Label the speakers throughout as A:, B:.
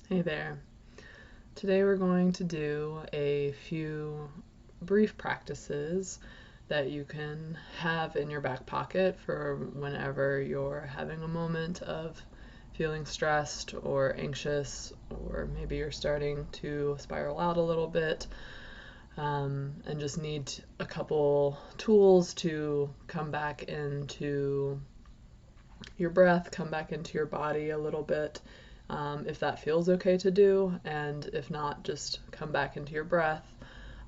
A: Hey there. Today we're going to do a few brief practices that you can have in your back pocket for whenever you're having a moment of feeling stressed or anxious, or maybe you're starting to spiral out a little bit, and just need a couple tools to come back into your breath, come back into your body a little bit, if that feels okay to do, and if not, just come back into your breath,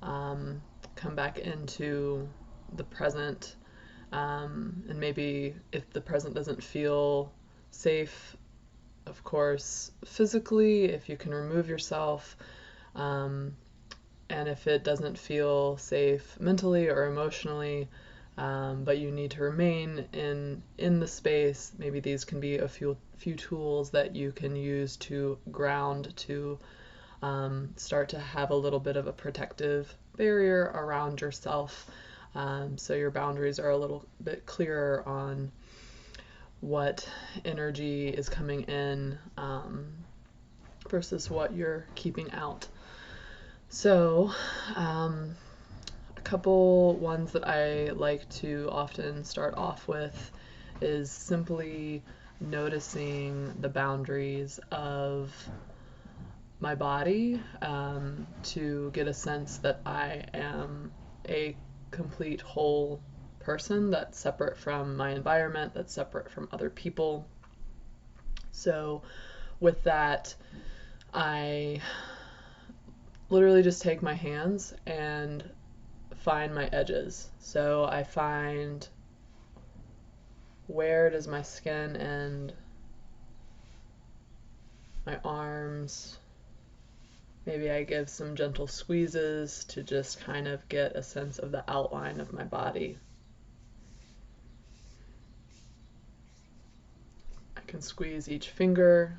A: come back into the present, and maybe if the present doesn't feel safe, of course, physically, if you can remove yourself, um, and if it doesn't feel safe mentally or emotionally, but you need to remain in the space. Maybe these can be a few tools that you can use to ground, to start to have a little bit of a protective barrier around yourself, so your boundaries are a little bit clearer on what energy is coming in, versus what you're keeping out. So, a couple ones that I like to often start off with is simply noticing the boundaries of my body, to get a sense that I am a complete whole person that's separate from my environment, that's separate from other people. So, with that, I literally just take my hands and find my edges. So I find, where does my skin end, my arms. Maybe I give some gentle squeezes to just kind of get a sense of the outline of my body. I can squeeze each finger,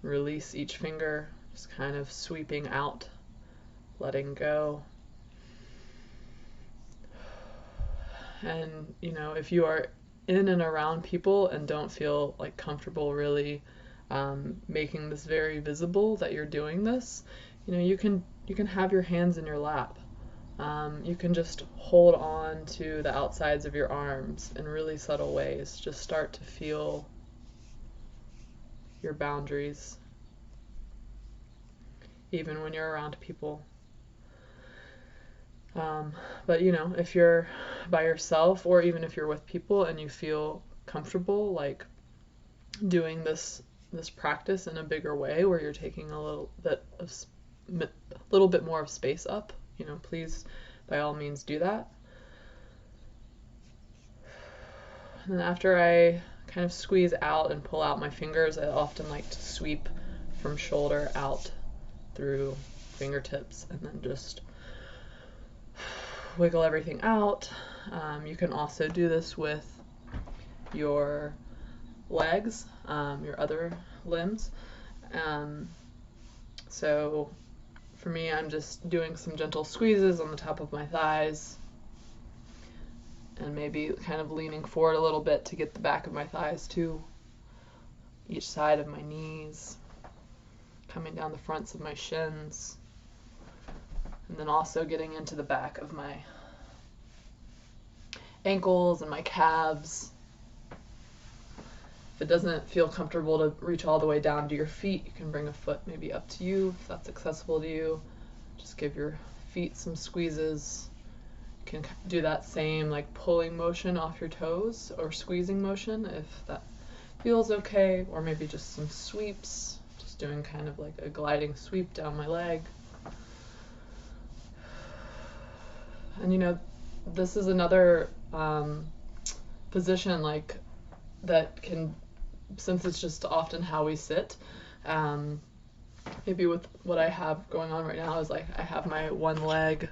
A: release each finger, just kind of sweeping out, letting go. And, if you are in and around people and don't feel like comfortable really, making this very visible that you're doing this, you can have your hands in your lap. You can just hold on to the outsides of your arms in really subtle ways. Just start to feel your boundaries, even when you're around people. But if you're by yourself, or even if you're with people and you feel comfortable, like doing this practice in a bigger way, where you're taking a little bit more of space up, please, by all means, do that. And then after I kind of squeeze out and pull out my fingers, I often like to sweep from shoulder out through fingertips, and then just wiggle everything out. You can also do this with your legs, your other limbs. So for me, I'm just doing some gentle squeezes on the top of my thighs, and maybe kind of leaning forward a little bit to get the back of my thighs to each side of my knees, coming down the fronts of my shins, and then also getting into the back of my ankles and my calves. If it doesn't feel comfortable to reach all the way down to your feet, you can bring a foot maybe up to you if that's accessible to you. Just give your feet some squeezes. You can do that same like pulling motion off your toes, or squeezing motion if that feels okay, or maybe just some sweeps, just doing kind of like a gliding sweep down my leg. And this is another position like that can, since it's just often how we sit, maybe with what I have going on right now is like I have my one leg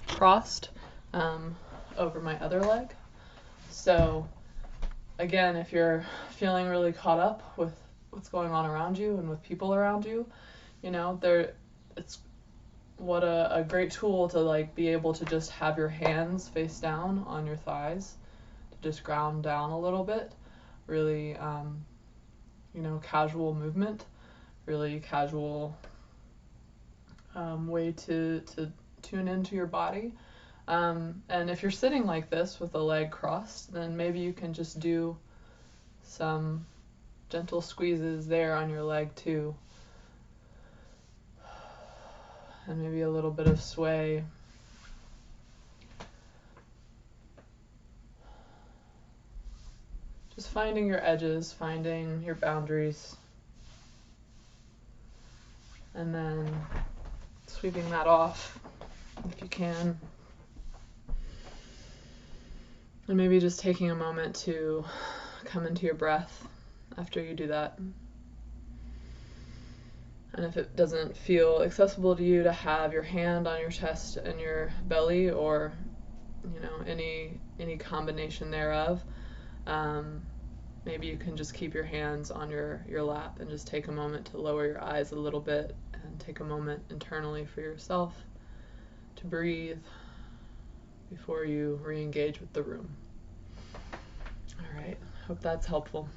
A: crossed over my other leg. So again, if you're feeling really caught up with what's going on around you and with people around you, it's what a great tool to like be able to just have your hands face down on your thighs, to just ground down a little bit. Really, casual movement, really casual way to tune into your body. And if you're sitting like this with a leg crossed, then maybe you can just do some gentle squeezes there on your leg too. And maybe a little bit of sway. Just finding your edges, finding your boundaries. And then sweeping that off if you can. And maybe just taking a moment to come into your breath after you do that. And if it doesn't feel accessible to you to have your hand on your chest and your belly, or any combination thereof, maybe you can just keep your hands on your lap and just take a moment to lower your eyes a little bit and take a moment internally for yourself to breathe before you re-engage with the room. All right, hope that's helpful.